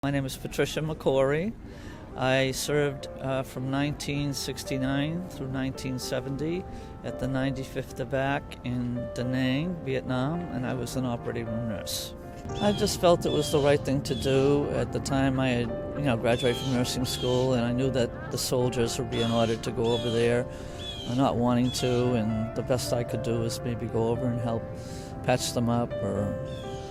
My name is Patricia McCorry. I served from 1969 through 1970 at the 95th Evac in Da Nang, Vietnam, and I was an operating room nurse. I just felt it was the right thing to do. At the time I had graduated from nursing school, and I knew that the soldiers were being ordered to go over there, not wanting to, and the best I could do was maybe go over and help patch them up or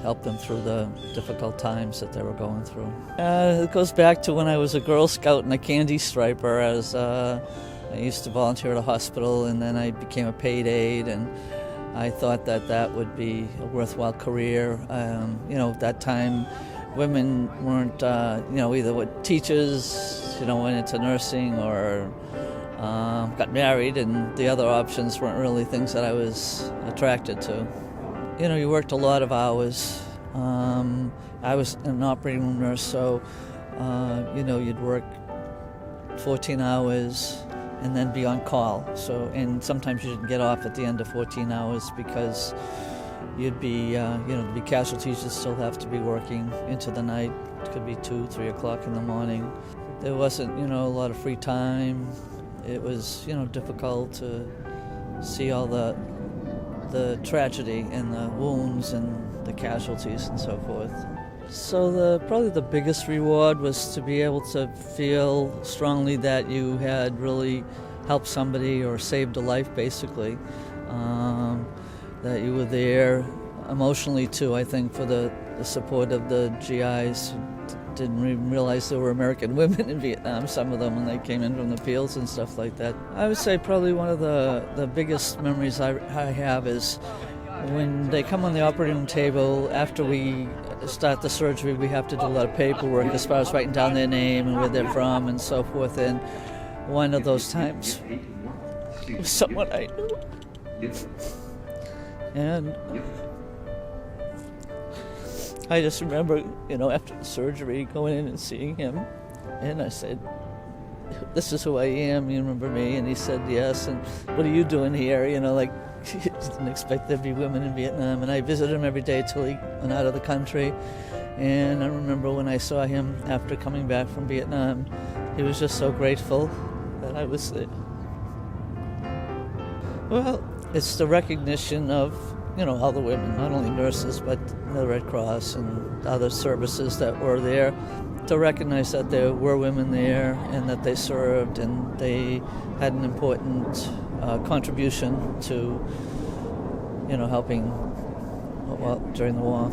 help them through the difficult times that they were going through. It goes back to when I was a Girl Scout and a candy striper. I used to volunteer at a hospital, and then I became a paid aide, and I thought that would be a worthwhile career. At that time, women weren't, either teachers, went into nursing or got married, and the other options weren't really things that I was attracted to. You worked a lot of hours. I was an operating room nurse, so, you'd work 14 hours and then be on call. And sometimes you didn't get off at the end of 14 hours because you'd be, there'd be casualties you'd still have to be working into the night. It could be 2, 3 o'clock in the morning. There wasn't, a lot of free time. It was, difficult to see all the tragedy and the wounds and the casualties and so forth. So probably the biggest reward was to be able to feel strongly that you had really helped somebody or saved a life, basically. That you were there emotionally too, I think, for the support of the GIs. Didn't even realize there were American women in Vietnam, some of them, when they came in from the fields and stuff like that. I would say probably one of the biggest memories I have is when they come on the operating room table. After we start the surgery, we have to do a lot of paperwork as far as writing down their name and where they're from and so forth. And one of those times was someone I knew. And I just remember, after the surgery, going in and seeing him, and I said, "This is who I am, you remember me?" And he said, "Yes." And "What are you doing here?" He didn't expect there'd be women in Vietnam. And I visited him every day till he went out of the country. And I remember when I saw him after coming back from Vietnam, he was just so grateful that I was there. Well, it's the recognition of all the women, not only nurses, but the Red Cross and other services that were there, to recognize that there were women there and that they served and they had an important contribution to, helping during the war.